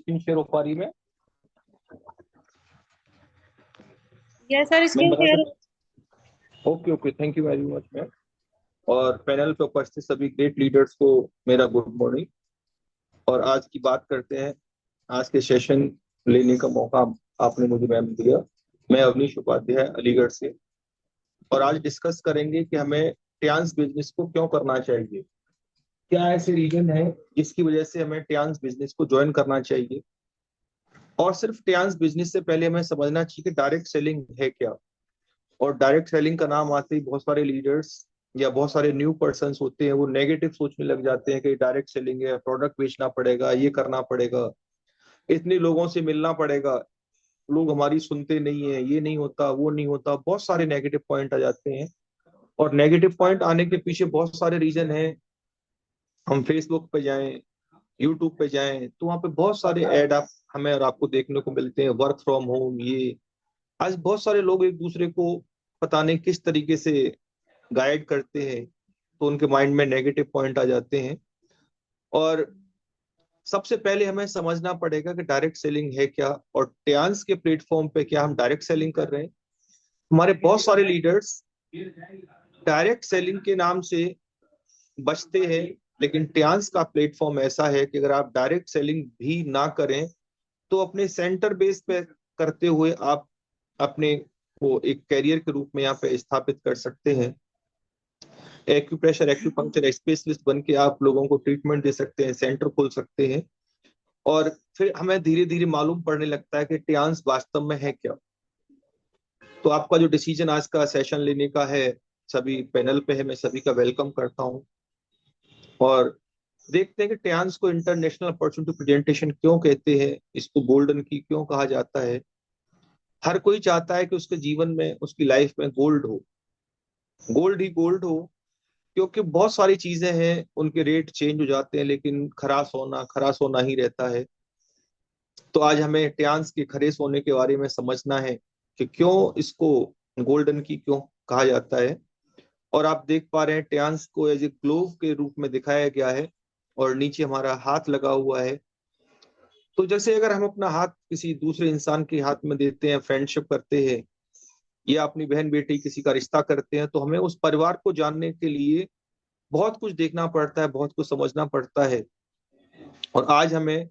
Screen share हो पा रही है? यस सर, मैं स्क्रीन बता शेयर। सकता? Okay okay, thank you very much ma'am. और पैनल पे उपस्थित सभी ग्रेट लीडर्स को मेरा गुड मॉर्निंग। और आज की बात करते हैं। आज के सेशन लेने का मौका आपने मुझे मैम दिया। मैं अवनीश उपाध्याय अलीगढ़ से। और आज डिस्कस करेंगे कि हमें ट्रांस बिजनेस को क्यों करना चाहिए। क्या ऐसे रीजन है जिसकी वजह से हमें ट्रांस बिजनेस को ज्वाइन करना चाहिए। और सिर्फ ट्रांस बिजनेस से पहले हमें समझना चाहिए कि डायरेक्ट सेलिंग है क्या। और डायरेक्ट सेलिंग का नाम आते ही बहुत सारे लीडर्स या बहुत सारे न्यू पर्सन्स होते हैं, वो नेगेटिव सोचने लग जाते हैं कि डायरेक्ट सेलिंग है, प्रोडक्ट बेचना पड़ेगा, ये करना पड़ेगा, इतने लोगों से मिलना पड़ेगा, लोग हमारी सुनते नहीं है, ये नहीं होता, वो नहीं होता, बहुत सारे नेगेटिव पॉइंट आ जाते हैं। और नेगेटिव पॉइंट आने के पीछे बहुत सारे रीजन हैं। हम फेसबुक पे जाएं, यूट्यूब पे जाएं, तो वहां पे बहुत सारे ऐड आप हमें और आपको देखने को मिलते हैं। वर्क फ्रॉम होम, ये आज बहुत सारे लोग एक दूसरे को पता नहीं किस तरीके से गाइड करते हैं, तो उनके माइंड में नेगेटिव पॉइंट आ जाते हैं। और सबसे पहले हमें समझना पड़ेगा कि डायरेक्ट सेलिंग है क्या, और ट्रांस के प्लेटफॉर्म पे क्या हम डायरेक्ट सेलिंग कर रहे हैं। हमारे बहुत सारे लीडर्स डायरेक्ट सेलिंग के नाम से बचते हैं, लेकिन ट्रांस का प्लेटफॉर्म ऐसा है कि अगर आप डायरेक्ट सेलिंग भी ना करें तो अपने सेंटर बेस पे करते हुए आप अपने को एक कैरियर के रूप में यहाँ पे स्थापित कर सकते हैं। एक्यूप्रेशर एक्यूपंक्चर स्पेशलिस्ट बन के आप लोगों को ट्रीटमेंट दे सकते हैं, सेंटर खोल सकते हैं। और फिर हमें धीरे धीरे मालूम पड़ने लगता है कि ट्रांस वास्तव में है क्या। तो आपका जो डिसीजन आज का सेशन लेने का है, सभी पैनल पे है, मैं सभी का वेलकम करता हूँ। और देखते हैं कि ट्रांस को इंटरनेशनल अपॉर्चुनिटी प्रेजेंटेशन क्यों कहते हैं, इसको गोल्डन की क्यों कहा जाता है। हर कोई चाहता है कि उसके जीवन में, उसकी लाइफ में गोल्ड हो, गोल्ड ही गोल्ड हो। क्योंकि बहुत सारी चीजें हैं, उनके रेट चेंज हो जाते हैं, लेकिन खरा सोना ही रहता है। तो आज हमें ट्रांस के खरे सोने के बारे में समझना है कि क्यों इसको गोल्डन की क्यों कहा जाता है। और आप देख पा रहे हैं ट्रांस को एज ए ग्लोव के रूप में दिखाया गया है, और नीचे हमारा हाथ लगा हुआ है। तो जैसे अगर हम अपना हाथ किसी दूसरे इंसान के हाथ में देते हैं, फ्रेंडशिप करते हैं, या अपनी बहन बेटी किसी का रिश्ता करते हैं, तो हमें उस परिवार को जानने के लिए बहुत कुछ देखना पड़ता है, बहुत कुछ समझना पड़ता है। और आज हमें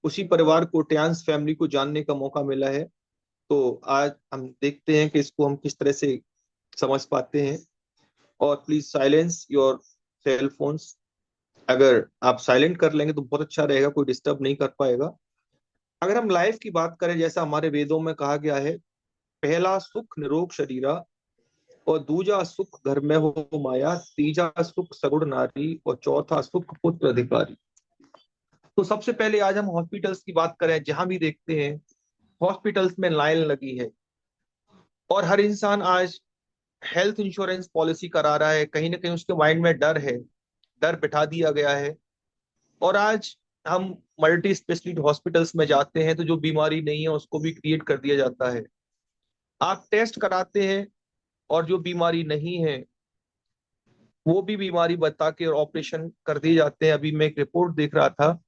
उसी परिवार को, ट्रांस फैमिली को जानने का मौका मिला है। तो आज हम देखते हैं कि इसको हम किस तरह से समझ पाते हैं। और please silence your cell phones. अगर आप साइलेंट कर लेंगे तो बहुत अच्छा रहेगा, कोई डिस्टर्ब नहीं कर पाएगा। अगर हम लाइफ की बात करें, जैसा हमारे वेदों में कहा गया है, पहला सुख निरोग शरीरा, और दूजा सुख घर में हो माया, तीजा सुख सगुण नारी, और चौथा सुख पुत्र अधिकारी। तो सबसे पहले आज हम हॉस्पिटल्स की बात करें, जहां भी देखते हैं हॉस्पिटल्स में लाइन लगी है, और हर इंसान आज हेल्थ इंश्योरेंस पॉलिसी करा रहा है। कहीं ना कहीं उसके माइंड में डर है, डर बिठा दिया गया है। और आज हम मल्टी स्पेशलिटी हॉस्पिटल्स में जाते हैं तो जो बीमारी नहीं है उसको भी क्रिएट कर दिया जाता है। आप टेस्ट कराते हैं और जो बीमारी नहीं है वो भी बीमारी बता के ऑपरेशन कर दिए जाते हैं। अभी मैं एक रिपोर्ट देख रहा था,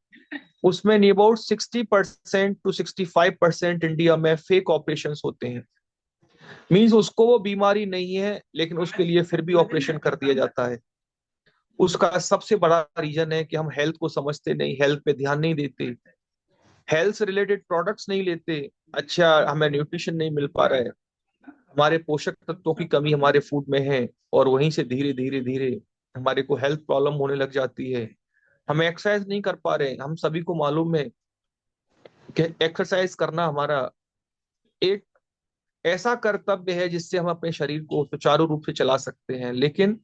उसमें नियर अबाउट 60% to 65% इंडिया में फेक ऑपरेशन होते हैं। मीन्स उसको वो बीमारी नहीं है, लेकिन उसके लिए फिर भी ऑपरेशन कर दिया जाता है। उसका सबसे बड़ा रीजन है कि हम हेल्थ को समझते नहीं, हेल्थ पे ध्यान नहीं देते, हेल्थ से रिलेटेड प्रोडक्ट्स नहीं लेते। अच्छा, हमें न्यूट्रिशन नहीं मिल पा रहा है, हमारे पोषक तत्वों की कमी हमारे फूड में है, और वहीं से धीरे धीरे धीरे हमारे को हेल्थ प्रॉब्लम होने लग जाती है। हम एक्सरसाइज नहीं कर पा रहे हैं। हम सभी को मालूम है कि एक्सरसाइज करना हमारा एक ऐसा कर्तव्य है जिससे हम अपने शरीर को सुचारू रूप से चला सकते हैं। लेकिन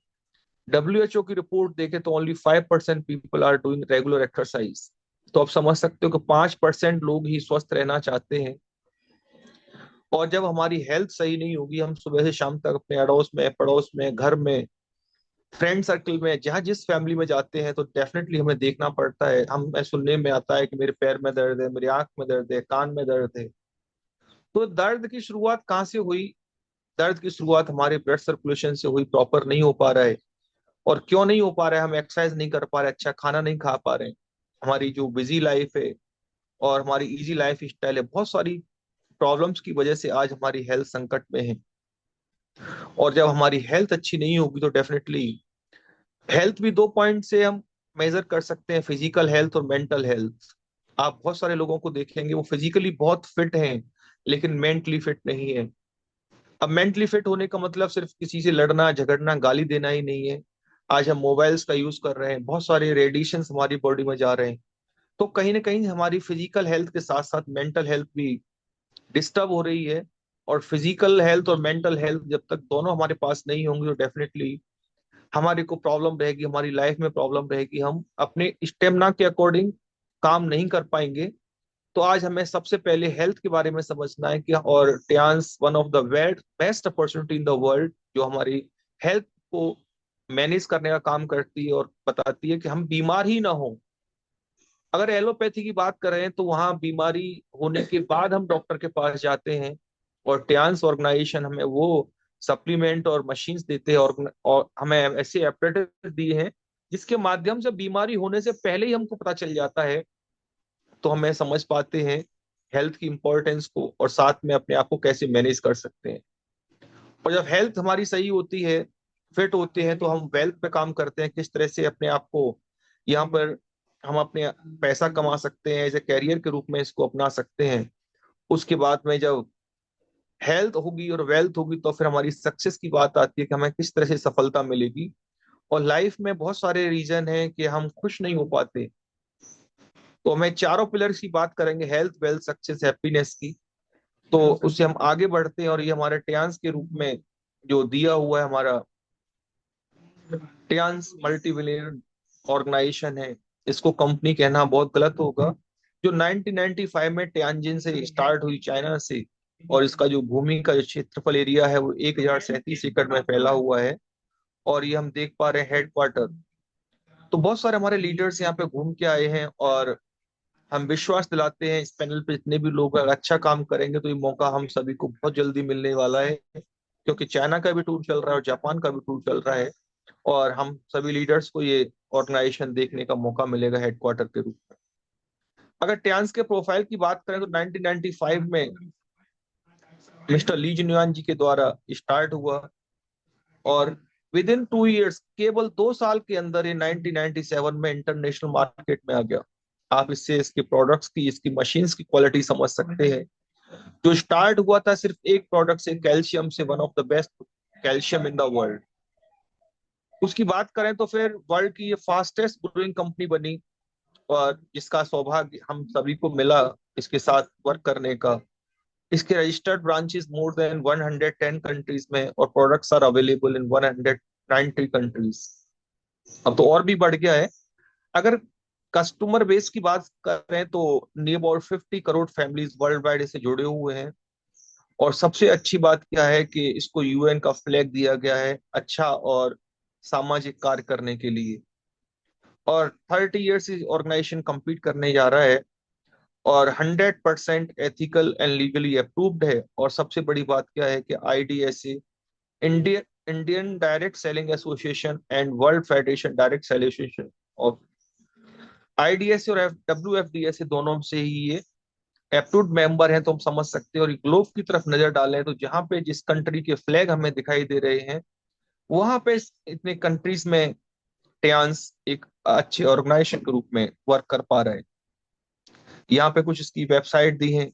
WHO की रिपोर्ट देखें तो only 5% people are doing regular exercise. तो आप समझ सकते हो कि 5% लोग ही स्वस्थ रहना चाहते हैं। और जब हमारी हेल्थ सही नहीं होगी, हम सुबह से शाम तक अपने अड़ोस में, पड़ोस में, घर में, फ्रेंड सर्कल में, जहां जिस फैमिली में जाते हैं, तो डेफिनेटली हमें देखना पड़ता है। हमें सुनने में आता है कि मेरे पैर में दर्द है, मेरी आंख में दर्द है, कान में दर्द है। तो दर्द की शुरुआत कहाँ से हुई? दर्द की शुरुआत हमारे ब्लड सर्कुलेशन से हुई, प्रॉपर नहीं हो पा रहा है। और क्यों नहीं हो पा रहा है? हम एक्सरसाइज नहीं कर पा रहे, अच्छा खाना नहीं खा पा रहे, हमारी जो बिजी लाइफ है, और हमारी इजी लाइफ स्टाइल है, बहुत सारी प्रॉब्लम्स की वजह से आज हमारी हेल्थ संकट में है। और जब हमारी हेल्थ अच्छी नहीं होगी तो डेफिनेटली हेल्थ भी दो पॉइंट से हम मेजर कर सकते हैं, फिजिकल हेल्थ और मेंटल हेल्थ। आप बहुत सारे लोगों को देखेंगे वो फिजिकली बहुत फिट हैं लेकिन मेंटली फिट नहीं है। अब मेंटली फिट होने का मतलब सिर्फ किसी से लड़ना झगड़ना गाली देना ही नहीं है। आज हम मोबाइल्स का यूज कर रहे हैं, बहुत सारे रेडिएशंस हमारी बॉडी में जा रहे हैं, तो कहीं ना कहीं हमारी फिजिकल हेल्थ के साथ साथ मेंटल हेल्थ भी डिस्टर्ब हो रही है। और फिजिकल हेल्थ और मेंटल हेल्थ जब तक दोनों हमारे पास नहीं होंगे तो डेफिनेटली हमारे को प्रॉब्लम रहेगी, हमारी लाइफ में प्रॉब्लम रहेगी, हम अपने स्टेमिना के अकॉर्डिंग काम नहीं कर पाएंगे। तो आज हमें सबसे पहले हेल्थ के बारे में समझना है कि, और Tiens one of the best opportunity in the world जो हमारी हेल्थ को मैनेज करने का काम करती है और बताती है कि हम बीमार ही ना हो। अगर एलोपैथी की बात करें तो वहां बीमारी होने के बाद हम डॉक्टर के पास जाते हैं, और टियान्स ऑर्गेनाइजेशन हमें वो सप्लीमेंट और मशीन्स देते हैं, और हमें ऐसे एपरेटस दिए हैं जिसके माध्यम से बीमारी होने से पहले ही हमको पता चल जाता है। तो हमें समझ पाते हैं हेल्थ की इंपॉर्टेंस को और साथ में अपने आप को कैसे मैनेज कर सकते हैं। और जब हेल्थ हमारी सही होती है, फिट होते हैं, तो हम वेल्थ पे काम करते हैं, किस तरह से अपने आप को यहाँ पर हम अपने पैसा कमा सकते हैं, एज ए कैरियर के रूप में इसको अपना सकते हैं। उसके बाद में जब हेल्थ होगी और वेल्थ होगी तो फिर हमारी सक्सेस की बात आती है कि हमें किस तरह से सफलता मिलेगी। और लाइफ में बहुत सारे रीजन हैं कि हम खुश नहीं हो पाते, तो हमें चारों पिलर्स की बात करेंगे, हेल्थ वेल्थ सक्सेस हैप्पीनेस की। तो उससे हम आगे बढ़ते हैं, और ये हमारे टियान्स के रूप में जो दिया हुआ है हमारा टियान्स मल्टी बिलियन ऑर्गेनाइजेशन है, इसको कंपनी कहना बहुत गलत होगा। जो 1995 में टियानजिन से स्टार्ट हुई चाइना से, और इसका जो भूमि का जो क्षेत्रफल एरिया है वो 1037 एकड़ में फैला हुआ है। और ये हम देख पा रहे हैं हेडक्वार्टर। तो बहुत सारे हमारे लीडर्स यहाँ पे घूम के आए हैं, और हम विश्वास दिलाते हैं इस पैनल पे जितने भी लोग अगर अच्छा काम करेंगे तो ये मौका हम सभी को बहुत जल्दी मिलने वाला है, क्योंकि चाइना का भी टूर चल रहा है और जापान का भी टूर चल रहा है। और हम सभी लीडर्स को ये ऑर्गेनाइजेशन देखने का मौका मिलेगा हेडक्वार्टर के रूप में। अगर टियान्स के प्रोफाइल की बात करें तो 1995 में मिस्टर ली जुनियान जी के द्वारा स्टार्ट हुआ, और विद इन 2 इयर्स, केवल 2 साल के अंदर ये 1997 में इंटरनेशनल मार्केट में आ गया। आप इससे इसके प्रोडक्ट्स की, इसकी मशीन्स की क्वालिटी समझ सकते हैं। जो स्टार्ट हुआ था सिर्फ एक प्रोडक्ट से, कैल्शियम से, one of the best calcium in the world, उसकी बात करें तो फिर वर्ल्ड की ये फास्टेस्ट ग्रोइंग कंपनी बनी। और जिसका सौभाग्य हम सभी को मिला इसके साथ वर्क करने का। इसके registered branches more than 110 countries में, और products are available in 190 countries. अब तो और भी बढ़ गया है। अगर कस्टमर बेस की बात करें तो near about 50 crore families world wide इससे जुड़े हुए हैं। और सबसे अच्छी बात क्या है कि इसको यूएन का फ्लैग दिया गया है अच्छा और सामाजिक कार्य करने के लिए। और 30 ईयर से ऑर्गेनाइजेशन compete करने जा रहा है, और 100% एथिकल एंड लीगली अप्रूव्ड है। और सबसे बड़ी बात क्या है कि IDSA, Indian Indian direct selling association and world federation direct selling association of, IDSA और डब्ल्यूएफडीएसए दोनों से ही ये अप्रूव्ड मेंबर हैं। तो हम समझ सकते हैं। और ग्लोब की तरफ नजर डालें तो जहां पे जिस कंट्री के फ्लैग हमें दिखाई दे रहे हैं वहां पे इतने कंट्रीज में टियान्स एक अच्छे ऑर्गेनाइजेशन के रूप में वर्क कर पा रहे हैं। यहाँ पे कुछ इसकी वेबसाइट दी है,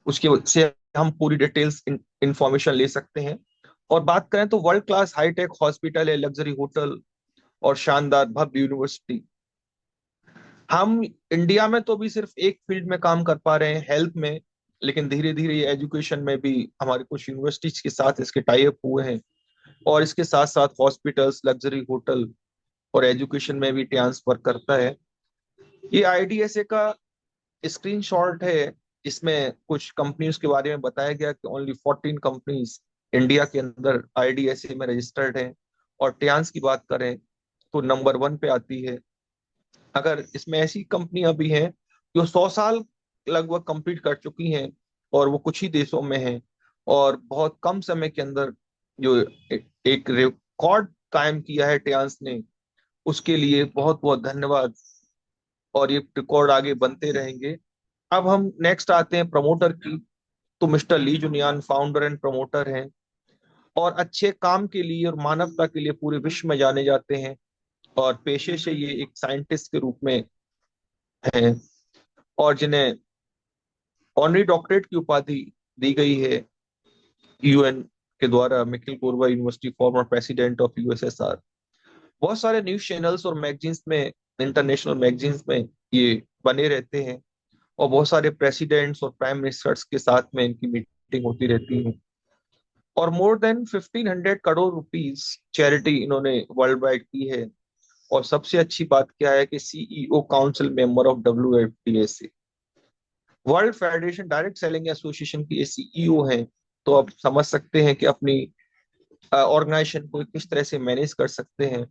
उसके से हम पूरी डिटेल्स इंफॉर्मेशन ले सकते हैं। और बात करें तो वर्ल्ड क्लास हाईटेक हॉस्पिटल है, लग्जरी होटल और शानदार भव्य यूनिवर्सिटी। हम इंडिया में तो भी सिर्फ एक फील्ड में काम कर पा रहे हैं, हेल्थ में, लेकिन धीरे धीरे ये एजुकेशन में भी हमारे कुछ यूनिवर्सिटीज के साथ इसके टाई अप हुए हैं। और इसके साथ साथ हॉस्पिटल्स, लग्जरी होटल और एजुकेशन में भी टियान्स वर्क करता है। ये आईडीएसए का स्क्रीनशॉट है, इसमें कुछ कंपनीज के बारे में बताया गया कि ओनली 14 कंपनीज इंडिया के अंदर आईडीएसए में रजिस्टर्ड हैं। और टियान्स की बात करें तो नंबर 1 पे आती है। अगर इसमें ऐसी कंपनियां भी हैं जो 100 साल लगभग कंप्लीट कर चुकी हैं, और वो कुछ ही देशों में हैं, और बहुत कम समय के अंदर जो एक रिकॉर्ड कायम किया है टियान्स ने, उसके लिए बहुत बहुत धन्यवाद। और ये रिकॉर्ड आगे बनते रहेंगे। अब हम नेक्स्ट आते हैं प्रमोटर की। तो mister Li Jinyuan founder and promoter हैं और अच्छे काम के लिए और मानवता के लिए पूरे विश्व में जाने जाते हैं। और पेशे से ये एक साइंटिस्ट के रूप में हैं और जिन्हें ऑनरी डॉक्टरेट की उपाधि दी गई है यूएन के द्वारा। Mikhail Gorbachev university former president of USSR. बहुत सारे न्यूज चैनल्स और मैगजीन्स में, इंटरनेशनल मैगजीन्स में ये बने रहते हैं और बहुत सारे प्रेसिडेंट्स और प्राइम मिनिस्टर्स के साथ में इनकी मीटिंग होती रहती है। और more than 1500 crore rupees charity इन्होंने वर्ल्ड वाइड की है। और सबसे अच्छी बात क्या है कि CEO council member of WFDA, world federation direct selling association की ये सीईओ हैं। तो आप समझ सकते हैं कि अपनी ऑर्गेनाइजेशन को किस तरह से मैनेज कर सकते हैं।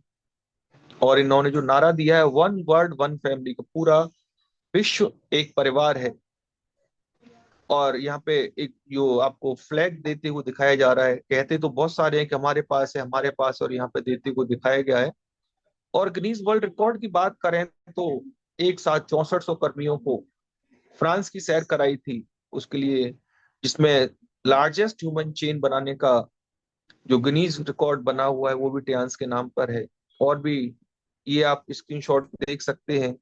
और इन्होंने जो नारा दिया है, वन वर्ल्ड वन फैमिली, का पूरा विश्व एक परिवार है। और यहाँ पे एक जो आपको फ्लैग देते हुए दिखाया जा रहा है, कहते तो बहुत सारे हैं कि हमारे पास है, हमारे पास, और यहाँ पे देते हुए दिखाया गया है। और गिनीज वर्ल्ड रिकॉर्ड की बात करें तो एक साथ 6400 कर्मियों को फ्रांस की सैर कराई थी उसके लिए, जिसमें लार्जेस्ट ह्यूमन चेन बनाने का जो गिनीज रिकॉर्ड बना हुआ है वो भी टियान्स के नाम पर है। और भी ये आप स्क्रीनशॉट देख सकते हैं।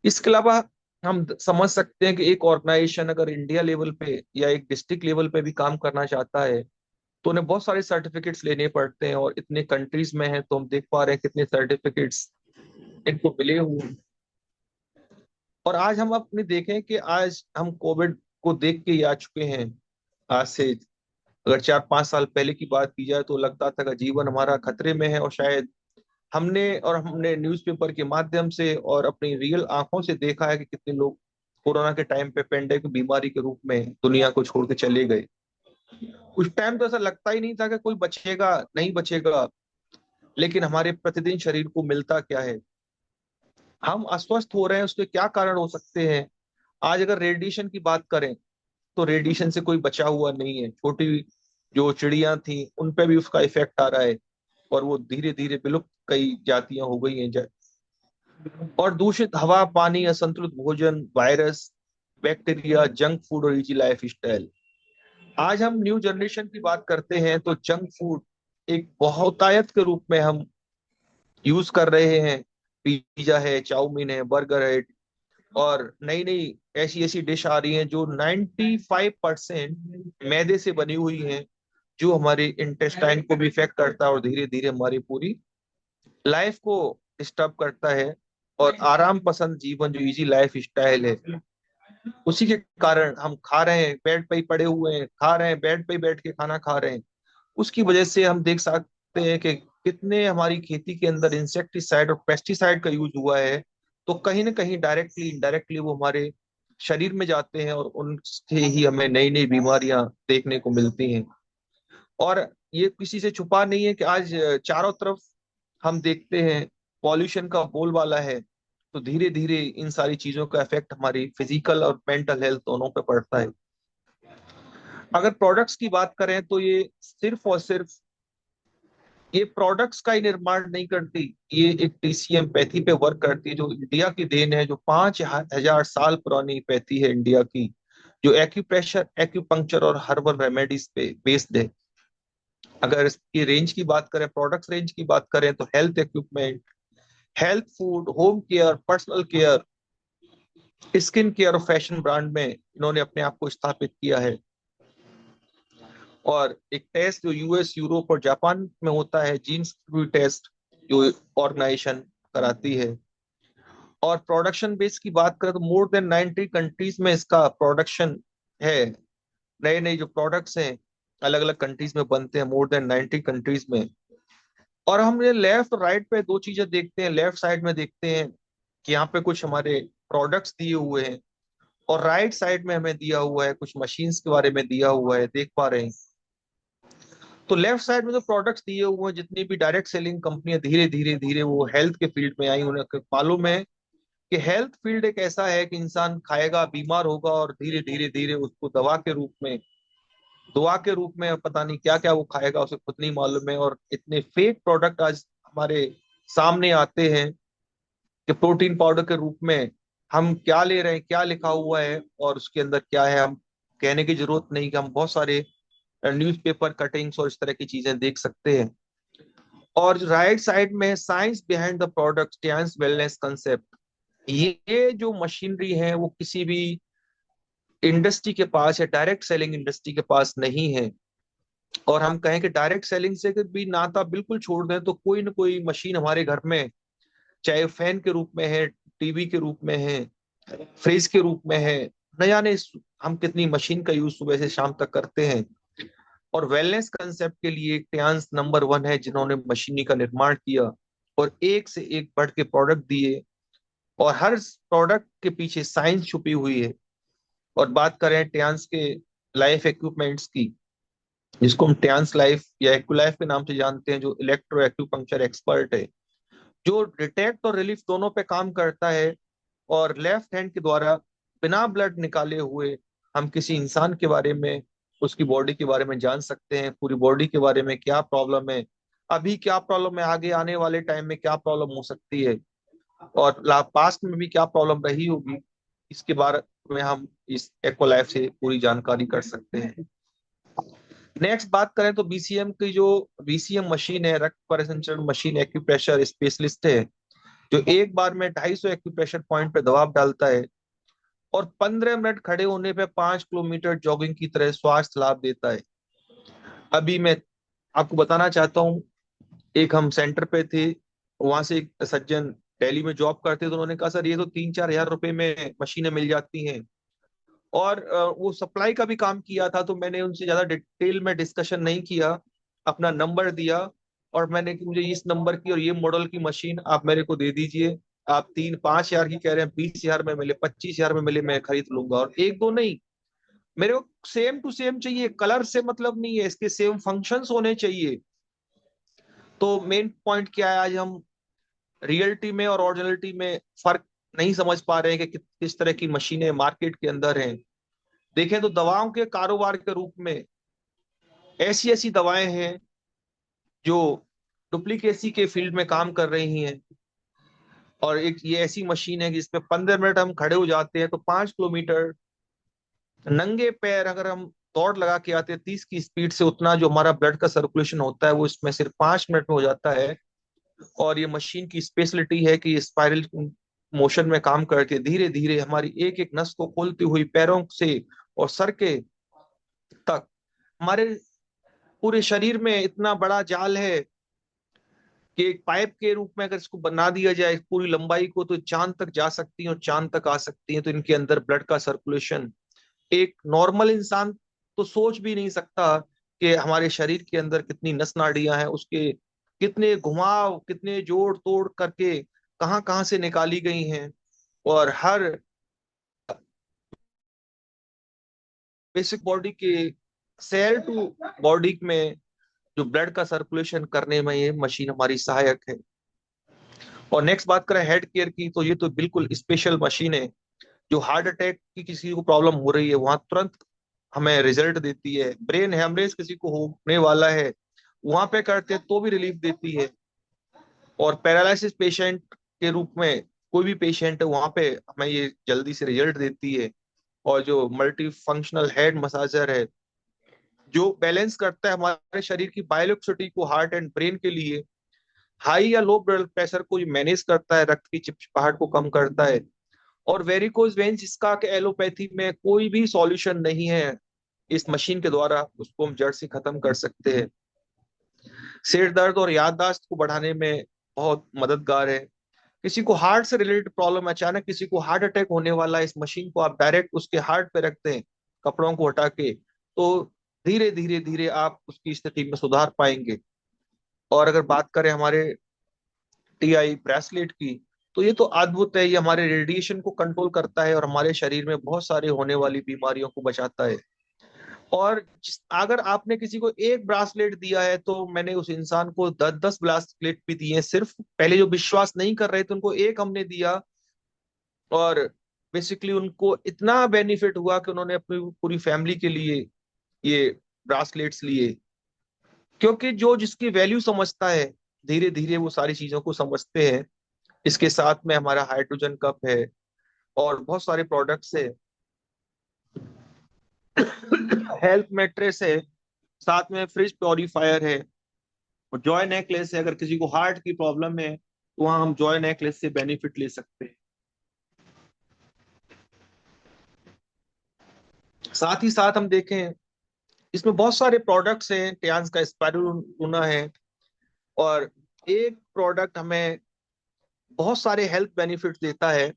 इसके अलावा हम समझ सकते हैं कि एक ऑर्गेनाइजेशन अगर इंडिया लेवल पे या एक डिस्ट्रिक्ट लेवल पे भी काम करना चाहता है तो उन्हें बहुत सारे सर्टिफिकेट्स लेने पड़ते हैं। और इतने कंट्रीज में है तो हम देख पा रहे हैं कितने सर्टिफिकेट्स इनको मिले हुए हैं। और आज हम अपने देखें कि आज हम कोविड को देख के ही आ चुके हैं। आज से अगर 4-5 साल पहले की बात की जाए तो लगता था कि जीवन हमारा खतरे में है। और शायद हमने न्यूज़पेपर के माध्यम से और अपनी रियल आंखों से देखा है कि कितने लोग कोरोना के टाइम पे पेंडेमिक बीमारी के रूप में दुनिया को छोड़ के चले गए। उस टाइम तो ऐसा लगता ही नहीं था कि कोई बचेगा नहीं बचेगा, लेकिन हमारे प्रतिदिन शरीर को मिलता क्या है, हम अस्वस्थ हो रहे हैं, उसके क्या कारण हो सकते हैं। आज अगर रेडिएशन की बात करें तो रेडिएशन से कोई बचा हुआ नहीं है। छोटी जो चिड़िया थी उन पे भी उसका इफेक्ट आ रहा है और वो धीरे धीरे विलुप्त कई जातियां हो गई हैं। और दूषित हवा, पानी, असंतुलित भोजन, वायरस, बैक्टीरिया, जंक फूड और इजी लाइफ स्टाइल। आज हम न्यू जनरेशन की बात करते हैं तो जंक फूड एक बहुतायत के रूप में हम यूज कर रहे हैं। पिज्जा है, चाउमीन है, बर्गर है, और नई नई ऐसी ऐसी डिश आ रही हैं जो 95% मैदे से बनी हुई हैं, जो हमारे इंटेस्टाइन को भी इफेक्ट करता है और धीरे धीरे हमारी पूरी लाइफ को डिस्टर्ब करता है। और आराम पसंद जीवन, जो इजी लाइफ स्टाइल है, उसी के कारण हम खा रहे हैं, बेड पे ही पड़े हुए हैं, खा रहे हैं, बेड पे ही बैठ के खाना खा रहे हैं। उसकी वजह से हम देख सकते हैं कि कितने हमारी खेती के अंदर इंसेक्टिसाइड और पेस्टिसाइड का यूज हुआ है। तो कहीं ना कहीं डायरेक्टली इनडायरेक्टली वो हमारे शरीर में जाते हैं और उनसे ही हमें नई नई बीमारियां देखने को मिलती हैं। और ये किसी से छुपा नहीं है कि आज चारों तरफ हम देखते हैं पॉल्यूशन का बोलबाला है। तो धीरे धीरे इन सारी चीजों का इफेक्ट हमारी फिजिकल और मेंटल हेल्थ दोनों पे पड़ता है। अगर प्रोडक्ट्स की बात करें तो ये सिर्फ और सिर्फ ये प्रोडक्ट्स का ही निर्माण नहीं करती, ये एक टीसीएम पैथी पे वर्क करती है, जो इंडिया की देन है, जो 5000 साल पुरानी पैथी है इंडिया की, जो एक्यूप्रेशर, एक्यूपंक्चर और हर्बल रेमेडीज पे बेस्ड है। अगर इसकी रेंज की बात करें, प्रोडक्ट्स रेंज की बात करें, तो health equipment, health food, home care, personal care, skin care और फैशन ब्रांड में इन्होंने अपने आप को स्थापित किया है। और एक टेस्ट जो यूएस, यूरोप और जापान में होता है, जीन्स टेस्ट, जो ऑर्गेनाइजेशन कराती है। और प्रोडक्शन बेस की बात करें तो मोर देन 90 कंट्रीज में इसका प्रोडक्शन है। नए नए जो प्रोडक्ट्स हैं अलग अलग कंट्रीज में बनते हैं, मोर देन 90 कंट्रीज में। और हम ये लेफ्ट और राइट पे दो चीजें देखते हैं। लेफ्ट साइड में देखते हैं कि यहाँ पे कुछ हमारे प्रोडक्ट्स दिए हुए हैं, और राइट साइड में हमें दिया हुआ है कुछ मशीन्स के बारे में दिया हुआ है, देख पा रहे हैं। तो लेफ्ट साइड में जो प्रोडक्ट्स दिए हुए हैं, जितनी भी डायरेक्ट सेलिंग कंपनियां धीरे धीरे धीरे वो हेल्थ के फील्ड में आई, उन्हें मालूम है कि हेल्थ फील्ड एक ऐसा है कि इंसान खाएगा, बीमार होगा, और धीरे धीरे धीरे उसको दवा के रूप में, दुआ के रूप में पता नहीं क्या क्या वो खाएगा, उसे खुद नहीं मालूम है। और इतने फेक प्रोडक्ट आज हमारे सामने आते हैं कि प्रोटीन पाउडर के रूप में हम क्या ले रहे हैं, क्या लिखा हुआ है और उसके अंदर क्या है, हम कहने की जरूरत नहीं कि हम बहुत सारे न्यूज़पेपर कटिंग्स और इस तरह की चीजें देख सकते हैं। और राइट साइड में science behind the product, stance wellness concept. ये जो मशीनरी है वो किसी भी इंडस्ट्री के पास या डायरेक्ट सेलिंग इंडस्ट्री के पास नहीं है। और हम कहें कि डायरेक्ट सेलिंग से भी नाता बिल्कुल छोड़ दें तो कोई ना कोई मशीन हमारे घर में, चाहे फैन के रूप में है, टीवी के रूप में है, फ्रिज के रूप में है, न जाने हम कितनी मशीन का यूज सुबह से शाम तक करते हैं। और वेलनेस कंसेप्ट के लिए टियान्स नंबर वन है, जिन्होंने मशीनरी का निर्माण किया और एक से एक बढ़ के प्रोडक्ट दिए, और हर प्रोडक्ट के पीछे साइंस छुपी हुई है। और बात करें टियान्स के लाइफ इक्विपमेंट्स की, जिसको हम टियान्स लाइफ या एक्यूलाइफ के नाम से जानते हैं, जो इलेक्ट्रो एक्यूपंक्चर एक्सपर्ट है, जो डिटेक्ट और रिलीफ दोनों पे काम करता है। और लेफ्ट हैंड के द्वारा बिना ब्लड निकाले हुए हम किसी इंसान के बारे में, उसकी बॉडी के बारे में जान सकते हैं, पूरी बॉडी के बारे में क्या प्रॉब्लम है, अभी क्या प्रॉब्लम है, आगे आने वाले टाइम में क्या प्रॉब्लम हो सकती है, और पास्ट में भी क्या प्रॉब्लम रही होगी, इसके बारे में हम इस एको लाइफ से पूरी जानकारी कर सकते हैं। नेक्स्ट बात करें तो बीसीएम की जो बीसीएम मशीन है, रक्त परिसंचरण मशीन एक्यूप्रेशर स्पेशलिस्ट है, जो एक बार में 250 एक्यूप्रेशर पॉइंट पे दबाव डालता है और 15 मिनट खड़े होने पे 5 किलोमीटर जॉगिंग की तरह स्वास्थ्य लाभ देता है। अभी मैं आपको बताना चाहता हूँ, एक हम सेंटर पे थे, वहां से एक सज्जन दिल्ली में जॉब करते तो उन्होंने कहा, सर ये तो 3-4 हजार रुपए में मशीनें मिल जाती हैं। और वो सप्लाई का भी काम किया था, तो मैंने उनसे ज्यादा डिटेल में डिस्कशन नहीं किया, अपना नंबर दिया और मैंने कि मुझे इस नंबर की और ये मॉडल की मशीन आप मेरे को दे दीजिए। आप 3-5 हजार की कह रहे हैं, 20 हजार में मिले, 25 हजार में मिले, मैं खरीद लूंगा। और एक दो नहीं, मेरे को सेम टू सेम चाहिए, कलर से मतलब नहीं है, इसके सेम फंक्शंस होने चाहिए। तो मेन पॉइंट क्या है, आज हम रियलिटी में और ओरिजिनलिटी में फर्क नहीं समझ पा रहे हैं कि किस तरह की मशीनें मार्केट के अंदर हैं। देखें तो दवाओं के कारोबार के रूप में ऐसी ऐसी दवाएं हैं जो डुप्लीकेसी के फील्ड में काम कर रही हैं। और एक ये ऐसी मशीन है जिसमें 15 मिनट हम खड़े हो जाते हैं तो 5 किलोमीटर नंगे पैर अगर हम दौड़ लगा के आते हैं 30 की स्पीड से, उतना जो हमारा ब्लड का सर्कुलेशन होता है वो इसमें सिर्फ 5 मिनट में हो जाता है। और ये मशीन की स्पेशलिटी है कि स्पाइरल मोशन में काम करके धीरे धीरे हमारी एक एक नस को खोलती हुई पैरों से और सर के तक, हमारे पूरे शरीर में इतना बड़ा जाल है कि एक पाइप के रूप में अगर इसको बना दिया जाए पूरी लंबाई को, तो चांद तक जा सकती है और चांद तक आ सकती है। तो इनके अंदर ब्लड का सर्कुलेशन एक नॉर्मल इंसान तो सोच भी नहीं सकता कि हमारे शरीर के अंदर कितनी नस नाड़ियां हैं, उसके कितने घुमाव, कितने जोड़ तोड़ करके कहाँ कहाँ से निकाली गई हैं। और हर बेसिक बॉडी के सेल टू बॉडी में जो ब्लड का सर्कुलेशन करने में ये मशीन हमारी सहायक है। और नेक्स्ट बात करें हेड केयर की, तो ये तो बिल्कुल स्पेशल मशीन है, जो हार्ट अटैक की किसी को प्रॉब्लम हो रही है वहां तुरंत हमें रिजल्ट देती है। ब्रेन हेमरेज किसी को होने वाला है, वहां पे करते हैं तो भी रिलीफ देती है। और पैरालिसिस पेशेंट के रूप में कोई भी पेशेंट है, वहां पे हमें ये जल्दी से रिजल्ट देती है। और जो मल्टी फंक्शनल हेड मसाजर है, जो बैलेंस करता है हमारे शरीर की बायोइलेक्ट्रिसिटी को हार्ट एंड ब्रेन के लिए, हाई या लो ब्लड प्रेशर को मैनेज करता है, रक्त की चिपचिपाहट को कम करता है। और वेरिकोज वेन्स, इसका कि एलोपैथी में कोई भी सॉल्यूशन नहीं है, इस मशीन के द्वारा उसको हम जड़ से खत्म कर सकते हैं। सिर दर्द और याददाश्त को बढ़ाने में बहुत मददगार है। किसी को हार्ट से रिलेटेड प्रॉब्लम, अचानक किसी को हार्ट अटैक होने वाला है, इस मशीन को आप डायरेक्ट उसके हार्ट पे रखते हैं कपड़ों को हटा के, तो धीरे धीरे धीरे आप उसकी स्थिति में सुधार पाएंगे। और अगर बात करें हमारे टीआई ब्रेसलेट की, तो ये तो अद्भुत है, ये हमारे रेडिएशन को कंट्रोल करता है और हमारे शरीर में बहुत सारे होने वाली बीमारियों को बचाता है। और अगर आपने किसी को एक ब्रासलेट दिया है तो मैंने उस इंसान को 10-10 ब्रासलेट भी दिए हैं, सिर्फ पहले जो विश्वास नहीं कर रहे थे उनको एक हमने दिया, और बेसिकली उनको इतना बेनिफिट हुआ कि उन्होंने अपनी पूरी फैमिली के लिए ये ब्रासलेट्स लिए। क्योंकि जो जिसकी वैल्यू समझता है, धीरे धीरे वो सारी चीजों को समझते हैं। इसके साथ में हमारा हाइड्रोजन कप है, और बहुत सारे प्रोडक्ट्स है। हेल्थ मैट्रेस है, साथ में फ्रिज प्योरीफायर है, और जॉय नेकलेस है। अगर किसी को हार्ट की प्रॉब्लम है तो वहाँ हम जॉय नेकलेस से बेनिफिट ले सकते हैं। साथ ही साथ हम देखें, इसमें बहुत सारे प्रोडक्ट्स हैं। टियान्स का स्पाइरुलिना है, और एक प्रोडक्ट हमें बहुत सारे हेल्थ बेनिफिट्स देता है।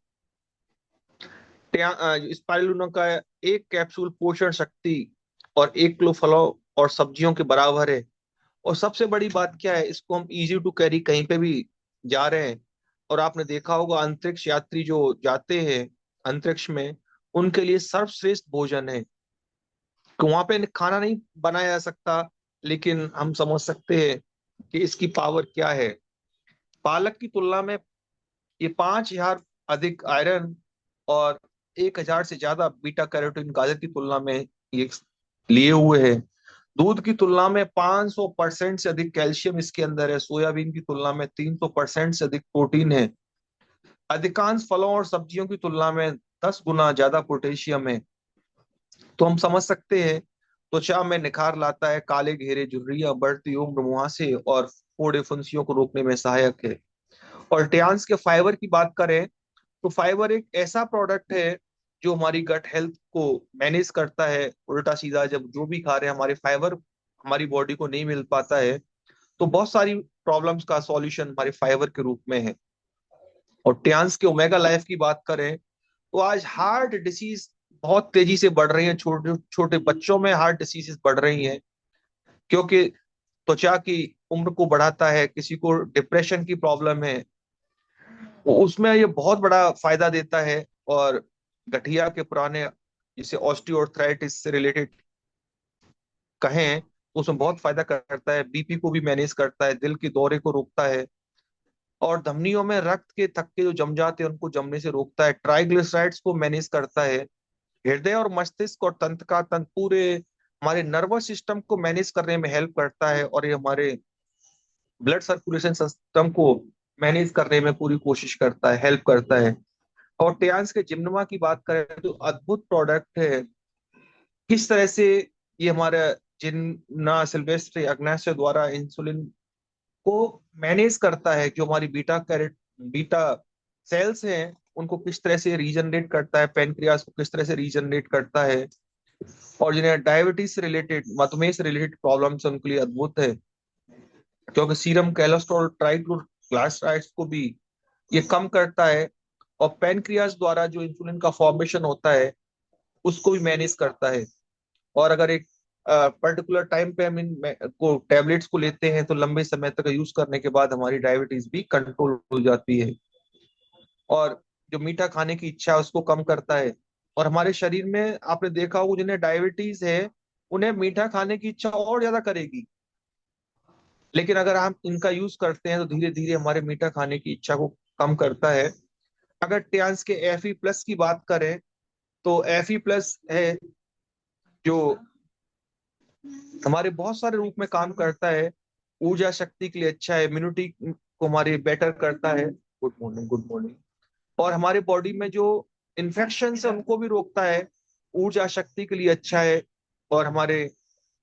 स्पाइरुलिना का एक कैप्सूल पोषण शक्ति और 1 किलो फलों और सब्जियों के बराबर है। और सबसे बड़ी बात क्या है, इसको हम इजी टू कैरी कहीं पे भी जा रहे हैं। और आपने देखा होगा अंतरिक्ष यात्री जो जाते हैं अंतरिक्ष में, उनके लिए सर्वश्रेष्ठ भोजन है। कि वहां पे खाना नहीं बनाया जा सकता, लेकिन हम समझ सकते हैं कि इसकी पावर क्या है। पालक की तुलना में ये 5,000 अधिक आयरन और 1,000 से ज्यादा बीटा कैरोटीन गाजर की तुलना में ये लिए हुए है। दूध की तुलना में 500% से अधिक कैल्शियम इसके अंदर है। सोयाबीन की तुलना में 300% से अधिक प्रोटीन है। अधिकांश फलों और सब्जियों की तुलना में 10 गुना ज्यादा पोटेशियम है। तो हम समझ सकते हैं त्वचा में निखार लाता है, काले घेरे, झुर्रियां, बढ़ती उम्र, मुहासे और फोड़े फुंसियों को रोकने में सहायक है। और टियान्स के फाइबर की बात करें तो फाइबर एक ऐसा प्रोडक्ट है जो हमारी गट हेल्थ को मैनेज करता है। उल्टा सीधा जब जो भी खा रहे हैं, हमारे फाइबर हमारी बॉडी को नहीं मिल पाता है, तो बहुत सारी प्रॉब्लम्स का सॉल्यूशन हमारे फाइबर के रूप में है। और टियान्स के ओमेगा लाइफ की बात करें तो आज हार्ट डिसीज बहुत तेजी से बढ़ रही है। छोटे छोटे बच्चों में हार्ट डिसीजेस बढ़ रही हैं, क्योंकि त्वचा की उम्र को बढ़ाता है। किसी को डिप्रेशन की प्रॉब्लम है, तो उसमें ये बहुत बड़ा फायदा देता है। और गठिया के पुराने, जिसे ऑस्टियोआर्थराइटिस से रिलेटेड कहें, तो उसमें बहुत फायदा करता है। बीपी को भी मैनेज करता है, दिल के दौरे को रोकता है, और धमनियों में रक्त के थक्के जो जम जाते हैं उनको जमने से रोकता है। ट्राइग्लिसराइड्स को मैनेज करता है। हृदय और मस्तिष्क और तंत्र का तंत्र पूरे हमारे नर्वस सिस्टम को मैनेज करने में हेल्प करता है। और ये हमारे ब्लड सर्कुलेशन सिस्टम को मैनेज करने में पूरी कोशिश करता है, हेल्प करता है। और टियान्स के जिम्नोमा की बात करें तो अद्भुत प्रोडक्ट है। किस तरह से ये हमारा जिन्ना सिल्वेस्ट्री अग्नाशय द्वारा इंसुलिन को मैनेज करता है। जो हमारी बीटा सेल्स हैं उनको किस तरह से रीजनरेट करता है, पेनक्रियास को किस तरह से रीजनरेट करता है। और जिन्हें डायबिटीज से रिलेटेड, मधुमेह से रिलेटेड प्रॉब्लम्स उनके लिए अद्भुत है, क्योंकि सीरम कोलेस्ट्रॉल ट्राइग्लिसराइड्स को भी ये कम करता है। और पेनक्रियास द्वारा जो इंसुलिन का फॉर्मेशन होता है उसको भी मैनेज करता है। और अगर एक पर्टिकुलर टाइम पे हम इन को टैबलेट्स को लेते हैं तो लंबे समय तक यूज करने के बाद हमारी डायबिटीज भी कंट्रोल हो जाती है। और जो मीठा खाने की इच्छा है उसको कम करता है। और हमारे शरीर में आपने देखा होगा जिन्हें डायबिटीज है उन्हें मीठा खाने की इच्छा और ज्यादा करेगी। लेकिन अगर हम इनका यूज करते हैं तो धीरे धीरे हमारे मीठा खाने की इच्छा को कम करता है। अगर टियान्स के Fe+ की बात करें तो Fe+ है जो हमारे बहुत सारे रूप में काम करता है। ऊर्जा शक्ति के लिए अच्छा है, इम्यूनिटी को हमारी बेटर करता है। Good morning, good morning. और हमारे बॉडी में जो इन्फेक्शन है उनको भी रोकता है। ऊर्जा शक्ति के लिए अच्छा है। और हमारे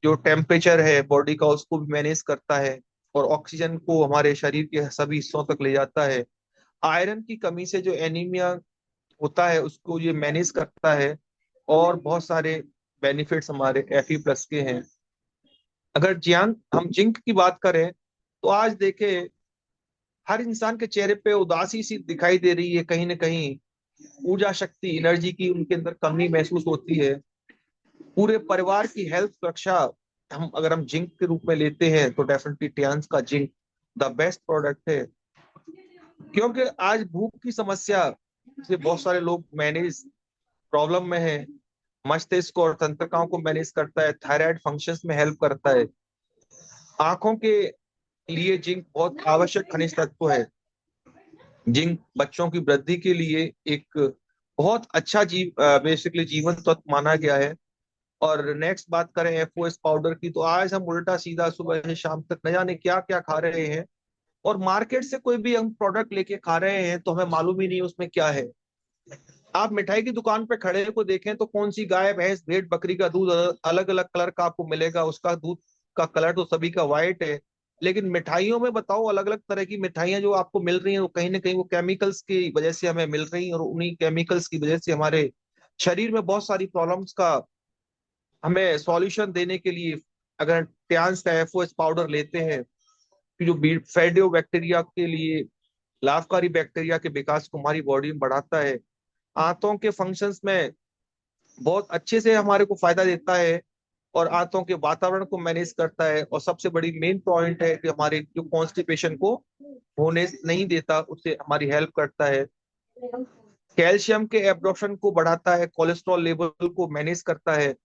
जो टेम्परेचर है बॉडी का उसको भी मैनेज करता है, और ऑक्सीजन को हमारे शरीर के सभी हिस्सों तक ले जाता है। आयरन की कमी से जो एनीमिया होता है उसको ये मैनेज करता है। और बहुत सारे बेनिफिट्स हमारे Fe+ के हैं। अगर हम जिंक की बात करें तो आज देखें हर इंसान के चेहरे पे उदासी सी दिखाई दे रही है। कहीं ना कहीं ऊर्जा शक्ति, एनर्जी की उनके अंदर कमी महसूस होती है। पूरे परिवार की हेल्थ सुरक्षा हम अगर हम जिंक के रूप में लेते हैं तो डेफिनेटली टियान्स का जिंक द बेस्ट प्रोडक्ट है। क्योंकि आज भूख की समस्या से बहुत सारे लोग मैनेज प्रॉब्लम में है। मस्तिष्क और तंत्रिकाओं को मैनेज करता है, थायराइड फंक्शंस में हेल्प करता है। आंखों के लिए जिंक बहुत आवश्यक खनिज तत्व है। जिंक बच्चों की वृद्धि के लिए एक बहुत अच्छा बेसिकली जीवन तत्व माना गया है। और नेक्स्ट बात करें FOS पाउडर की, तो आज हम उल्टा सीधा सुबह से शाम तक न जाने क्या क्या खा रहे हैं। और मार्केट से कोई भी हम प्रोडक्ट लेके खा रहे हैं तो हमें मालूम ही नहीं उसमें क्या है। आप मिठाई की दुकान पे खड़े को देखें तो कौन सी गाय भैंस भेड़ बकरी का दूध अलग अलग कलर का आपको मिलेगा, उसका दूध का कलर तो सभी का व्हाइट है। लेकिन मिठाइयों में बताओ, अलग अलग तरह की मिठाइयाँ जो आपको मिल रही हैं वो कहीं ना कहीं वो केमिकल्स की वजह से हमें मिल रही हैं, और उन्हीं केमिकल्स की वजह से हमारे शरीर में बहुत सारी प्रॉब्लम्स का हमें सॉल्यूशन देने के लिए, अगर ट्यान्स का एफओएस पाउडर लेते हैं कि जो फैडियो बैक्टीरिया के लिए लाभकारी बैक्टीरिया के विकास को हमारी बॉडी में बढ़ाता है, आंतों के फंक्शंस में बहुत अच्छे से हमारे को फायदा देता है, और आंतों के वातावरण को मैनेज करता है, और सबसे बड़ी मेन पॉइंट है कि हमारे जो कॉन्स्टिपेशन को होने नहीं देता, उससे हमारी हेल्प करता है। कैल्शियम के एब्जॉर्प्शन को बढ़ाता है, कोलेस्ट्रॉल लेवल को मैनेज करता है,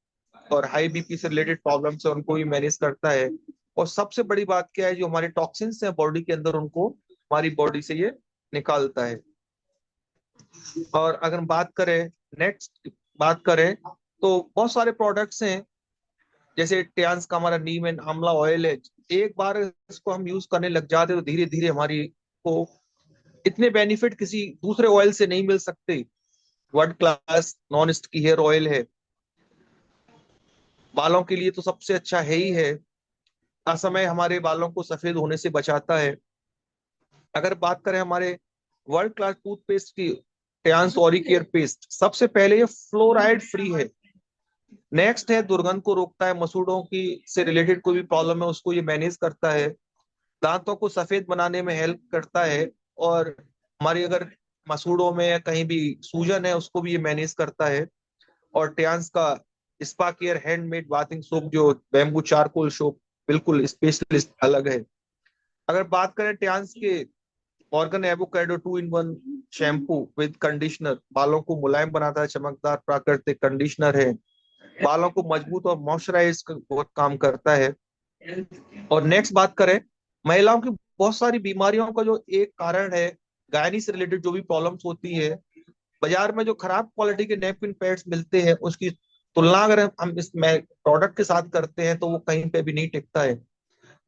और हाई बीपी से रिलेटेड प्रॉब्लम्स है उनको भी मैनेज करता है। और सबसे बड़ी बात क्या है, जो हमारे टॉक्सिन्स हैं बॉडी के अंदर उनको हमारी बॉडी से ये निकालता है। और अगर बात करें, नेक्स्ट बात करें, तो बहुत सारे प्रोडक्ट्स हैं, जैसे टियान्स का हमारा नीम एंड आंवला ऑयल है। एक बार इसको हम यूज करने लग जाते तो धीरे धीरे हमारी को इतने बेनिफिट किसी दूसरे ऑयल से नहीं मिल सकते। World class non sticky hair oil है, बालों के लिए तो सबसे अच्छा है ही है, असमय हमारे बालों को सफेद होने से बचाता है। अगर बात करें हमारे वर्ल्ड क्लास टूथपेस्ट की, टियान्स ओरिकेयर पेस्ट, सबसे पहले ये फ्लोराइड फ्री है। नेक्स्ट है, दुर्गंध को रोकता है, मसूड़ों की से रिलेटेड कोई भी प्रॉब्लम है उसको ये मैनेज करता है, दांतों को सफेद बनाने में हेल्प करता है, और हमारी अगर मसूड़ों में या कहीं भी सूजन है उसको भी ये मैनेज करता है। और टियान्स का spa care handmade bathing soap, जो बैम्बू चारकोल सोप, बिल्कुल स्पेशलिस्ट अलग है। अगर बात करें टियान्स के organ avocado 2 in 1 shampoo with conditioner, बालों को मुलायम बनाता है, चमकदार प्राकृतिक कंडीशनर है, बालों को मजबूत और मॉइस्चराइज बहुत काम करता है। और नेक्स्ट बात करें, महिलाओं की बहुत सारी बीमारियों का जो एक कारण है, गायनी से रिलेटेड जो भी प्रॉब्लम्स होती है, बाजार में जो खराब क्वालिटी के नेपकिन पैड्स मिलते हैं उसकी तुलना अगर हम इस प्रोडक्ट के साथ करते हैं तो वो कहीं पे भी नहीं टिकता है।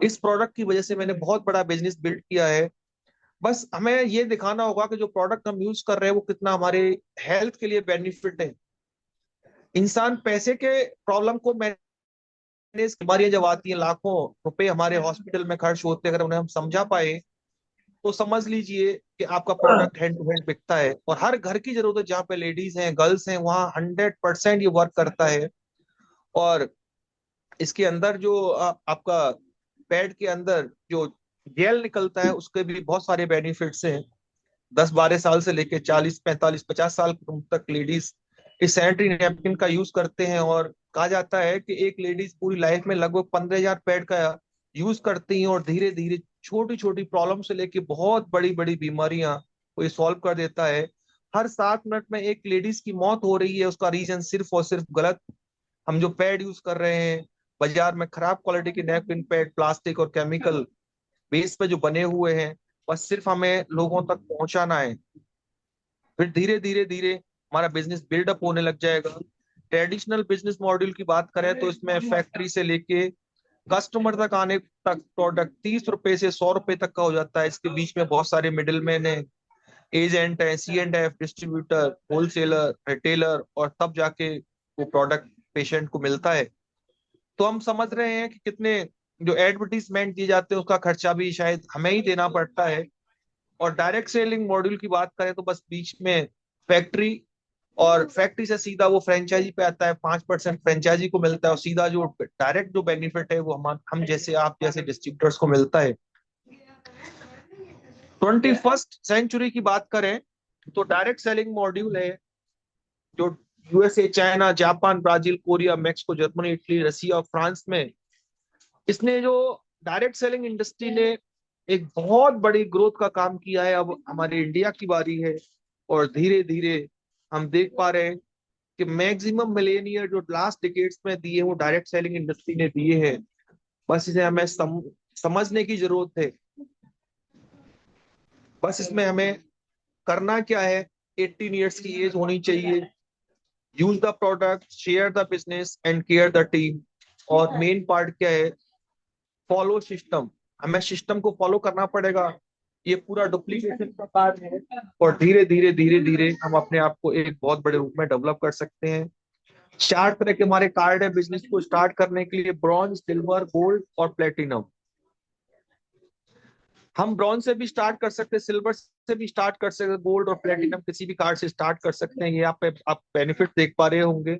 इस प्रोडक्ट की वजह से मैंने बहुत बड़ा बिजनेस बिल्ड किया है। बस हमें ये दिखाना होगा कि जो प्रोडक्ट हम यूज कर रहे हैं वो कितना हमारे हेल्थ के लिए बेनिफिट है। इंसान पैसे के प्रॉब्लम को बीमारियां जब आती हैं, लाखों रुपए हमारे हॉस्पिटल में खर्च होते हैं, अगर उन्हें हम समझा पाए तो समझ लीजिए कि आपका प्रोडक्ट हैंड टू हैंड बिकता है। और हर घर की जरूरत है, जहाँ पे लेडीज हैं गर्ल्स हैं वहाँ 100% ये वर्क करता है। और इसके अंदर जो आपका पैड के अंदर जो जेल निकलता है उसके भी बहुत सारे बेनिफिट्स हैं। 10-12 साल से लेके 40-45-50 साल तक लेडीज इस सैनिटरी नैपकिन का यूज करते हैं, और कहा जाता है कि एक लेडीज पूरी लाइफ में लगभग 15,000 पैड का यूज करती हैं, और धीरे धीरे छोटी छोटी प्रॉब्लम से लेके बहुत बड़ी बड़ी बीमारियां को ये सॉल्व कर देता है। हर 7 मिनट में एक लेडीज की मौत हो रही है, उसका रीजन सिर्फ और सिर्फ गलत हम जो पैड यूज कर रहे हैं, बाजार में खराब क्वालिटी के नैपकिन पैड प्लास्टिक और केमिकल बेस पे जो बने हुए हैं, बस सिर्फ हमें लोगों तक पहुंचाना है। फिर धीरे धीरे धीरे हमारा बिजनेस बिल्डअप होने लग जाएगा। ट्रेडिशनल बिजनेस मॉड्यूल की बात करें तो इसमें फैक्ट्री से लेके कस्टमर तक आने तक प्रोडक्ट 30 रुपए से 100 रुपए तक का हो जाता है। इसके बीच में बहुत सारे मिडिल मैन है, एजेंट है, C&F डिस्ट्रीब्यूटर, होलसेलर, रिटेलर, और तब जाके वो प्रोडक्ट पेशेंट को मिलता है। तो हम समझ रहे हैं कि कितने जो एडवर्टीजमेंट दिए जाते हैं उसका खर्चा भी शायद हमें ही देना पड़ता है। और डायरेक्ट सेलिंग मॉड्यूल की बात करें तो बस बीच में फैक्ट्री, और फैक्ट्री से सीधा वो फ्रेंचाइजी पे आता है, 5% फ्रेंचाइजी को मिलता है, और सीधा जो डायरेक्ट जो बेनिफिट है वो हम जैसे आप जैसे डिस्ट्रीब्यूटर्स को मिलता है। 21st सेंचुरी की बात करें तो डायरेक्ट सेलिंग मॉड्यूल है जो USA, China, Japan, Brazil, Korea, Mexico, Germany, Italy, Russia और फ्रांस में, इसने जो डायरेक्ट सेलिंग इंडस्ट्री ने एक बहुत बड़ी ग्रोथ का काम किया है। अब हमारी इंडिया की बारी है, और धीरे धीरे हम देख पा रहे हैं कि मैक्सिमम मिलेनियर जो लास्ट डिकेड्स में दिए वो डायरेक्ट सेलिंग इंडस्ट्री ने दिए हैं। बस इसे हमें समझने की जरूरत है। बस इसमें हमें करना क्या है, 18 years की एज होनी चाहिए, use the product, share the business and care the team. और मेन पार्ट क्या है, फॉलो सिस्टम, हमें सिस्टम को फॉलो करना पड़ेगा। ये पूरा डुप्लीकेशन का कार्य है और धीरे धीरे धीरे धीरे हम अपने आप को एक बहुत बड़े रूप में डेवलप कर सकते हैं। 4 तरह के हमारे कार्ड है बिजनेस को स्टार्ट करने के लिए, ब्रॉन्ज, सिल्वर, गोल्ड और प्लेटिनम। हम ब्रॉन्ज से भी स्टार्ट कर सकते हैं, सिल्वर से भी स्टार्ट कर सकते हैं, गोल्ड और प्लेटिनम किसी भी कार्ड से स्टार्ट कर सकते हैं। ये आप बेनिफिट देख पा रहे होंगे।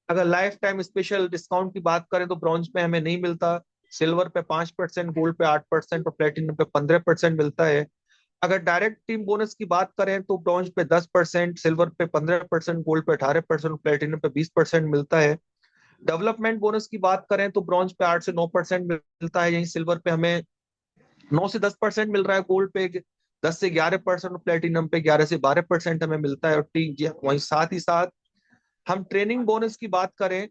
अगर लाइफ टाइम स्पेशल डिस्काउंट की बात करें तो ब्रॉन्ज पे हमें नहीं मिलता, सिल्वर पे 5%, गोल्ड पे 8% और प्लेटिनम पे 15% मिलता है। अगर डायरेक्ट टीम बोनस की बात करें तो ब्रॉन्ज पे 10%, सिल्वर पे 15%, गोल्ड पे 18%, प्लेटिनम पे 20% मिलता है। डेवलपमेंट बोनस की बात करें तो ब्रॉन्ज पे 8 से 9% मिलता है, यहीं सिल्वर पे हमें 9 से 10% मिल रहा है, गोल्ड पे 10 से 11% और प्लेटिनम पे 11 से 12% हमें मिलता है। और टीम वहीं साथ ही साथ हम ट्रेनिंग बोनस की बात करें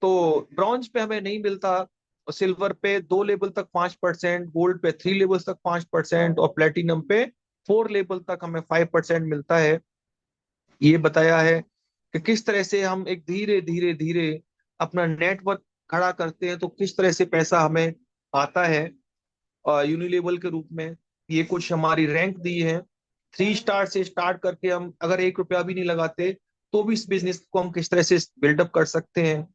तो ब्रॉन्ज पे हमें नहीं मिलता, और सिल्वर पे 2 लेवल तक 5%, गोल्ड पे 3 लेवल तक 5% और प्लेटिनम पे 4 लेवल तक हमें 5% मिलता है। ये बताया है कि किस तरह से हम एक धीरे धीरे धीरे अपना नेटवर्क खड़ा करते हैं तो किस तरह से पैसा हमें आता है यूनिलेवल के रूप में। ये कुछ हमारी रैंक दी है। 3 स्टार से स्टार्ट करके हम अगर 1 रुपया भी नहीं लगाते तो भी इस बिजनेस को हम किस तरह से बिल्डअप कर सकते हैं।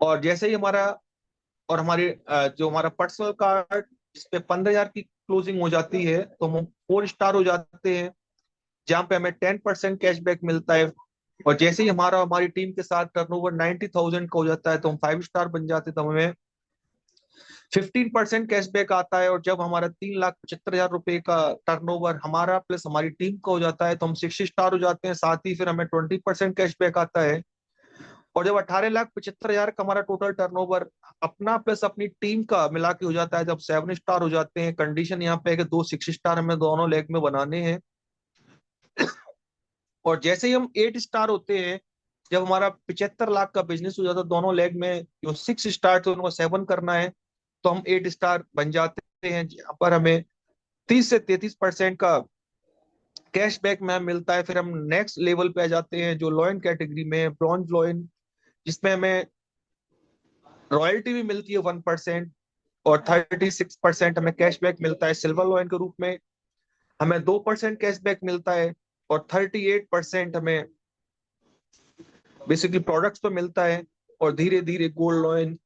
और जैसे ही हमारा और हमारे जो हमारा पर्सनल कार्ड जिस पे 15,000 की क्लोजिंग हो जाती है तो हम 4 स्टार हो जाते हैं, जहाँ पे हमें 10% कैशबैक मिलता है। और जैसे ही हमारी टीम के साथ टर्नओवर 90,000 का हो जाता है तो हम 5 स्टार बन जाते हैं, तो हमें 15% कैशबैक आता है। और जब हमारा 3,75,000 रुपए का टर्नओवर हमारा प्लस हमारी टीम का हो जाता है तो हम 6 स्टार हो जाते हैं, साथ ही फिर हमें 20% कैशबैक आता है। और जब 18,75,000 का हमारा टोटल टर्नओवर अपना प्लस अपनी टीम का मिला के हो जाता है, जब 7 स्टार हो जाते हैं, कंडीशन यहाँ पे है कि 2 6 स्टार हमें दोनों लेग में बनाने हैं। और जैसे ही हम 8 स्टार होते हैं, जब हमारा 75 लाख का बिजनेस हो जाता है दोनों लेग में, जो 6 स्टार थे उनको 7 करना है, तो हम 8 स्टार बन जाते हैं, जहाँ पर हमें 30 से 33% का कैशबैक में मिलता है। फिर हम नेक्स्ट लेवल पे आ जाते हैं जो लॉइन कैटेगरी में है, ब्रॉन्ज लॉइन, जिसमें हमें रॉयल्टी भी मिलती है 1% और 36% हमें कैशबैक मिलता है। सिल्वर लॉइन के रूप में हमें 2% कैशबैक मिलता है और 38% हमें बेसिकली प्रोडक्ट्स पे मिलता है। और धीरे धीरे गोल्ड लॉइन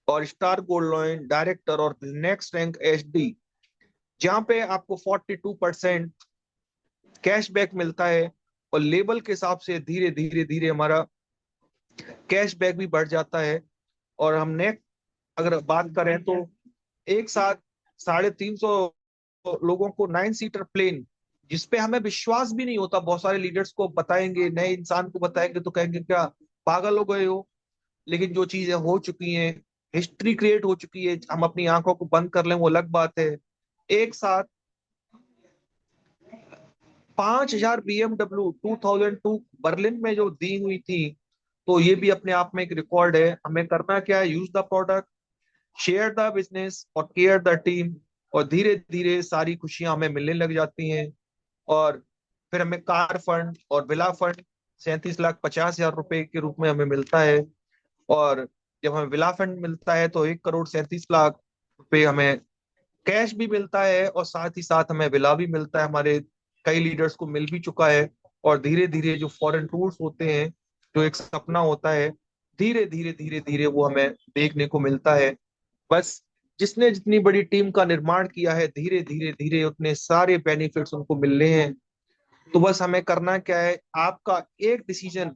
और स्टार गोल्ड लॉइन, डायरेक्टर और नेक्स्ट रैंक एचडी, जहां पे आपको 42% कैशबैक मिलता है। और लेवल के हिसाब से धीरे धीरे धीरे हमारा कैशबैक भी बढ़ जाता है। और हम नेक्स्ट अगर बात करें तो एक साथ 350 लोगों को 9 सीटर प्लेन, जिसपे हमें विश्वास भी नहीं होता, बहुत सारे लीडर्स को बताएंगे, नए इंसान को बताएंगे तो कहेंगे क्या पागल हो गए हो। लेकिन जो चीजें हो चुकी हैं, हिस्ट्री क्रिएट हो चुकी है, हम अपनी आंखों को बंद कर लें वो अलग बात है। एक साथ 5,000 BMW 2002 बर्लिन में जो दी हुई थी, तो ये भी अपने आप में एक रिकॉर्ड है। हमें करना क्या है, use the product, share the business और केयर द टीम, और धीरे धीरे सारी खुशियां हमें मिलने लग जाती हैं। और फिर हमें कार फंड और विला फंड 37,50,000 रुपए के रूप में हमें मिलता है। और जब हमें विला फंड मिलता है तो 1,37,00,000 रुपए हमें कैश भी मिलता है, और साथ ही साथ हमें विला भी मिलता है। हमारे कई लीडर्स को मिल भी चुका है। और धीरे धीरे जो फॉरेन टूर्स होते हैं, जो एक सपना होता है, धीरे धीरे धीरे धीरे वो हमें देखने को मिलता है। बस जिसने जितनी बड़ी टीम का निर्माण किया है, धीरे धीरे धीरे उतने सारे बेनिफिट्स उनको मिल रहे हैं। तो बस हमें करना क्या है, आपका एक डिसीजन,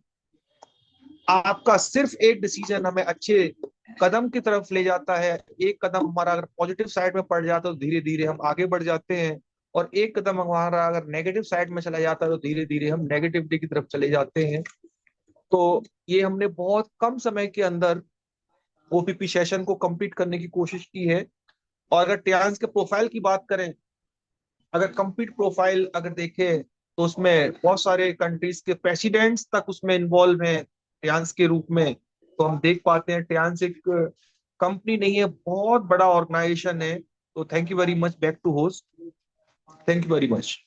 आपका सिर्फ एक डिसीजन हमें अच्छे कदम की तरफ ले जाता है। एक कदम हमारा अगर पॉजिटिव साइड में पड़ जाता है तो धीरे धीरे हम आगे बढ़ जाते हैं, और एक कदम हमारा अगर नेगेटिव साइड में चला जाता है तो धीरे धीरे हम नेगेटिविटी की तरफ चले जाते हैं। तो ये हमने बहुत कम समय के अंदर ओपीपी सेशन को कंप्लीट करने की कोशिश की है। और अगर टियान्स के प्रोफाइल की बात करें, अगर कंप्लीट प्रोफाइल अगर देखें तो उसमें बहुत सारे कंट्रीज के प्रेसिडेंट्स तक उसमें इन्वॉल्व हैं टियान्स के रूप में। तो हम देख पाते हैं टियान्स एक कंपनी नहीं है, बहुत बड़ा ऑर्गेनाइजेशन है। तो thank you very much, back to host. Thank you very much.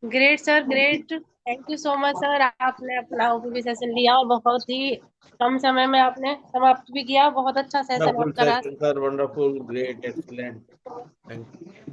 Great sir, great. Thank you so much sir, आपने अपना ओपीवी सेशन लिया और बहुत ही कम समय में आपने समाप्त भी किया। बहुत अच्छा सेशन Wonderful आपका रहा। session, sir. Wonderful, great, excellent. Thank you.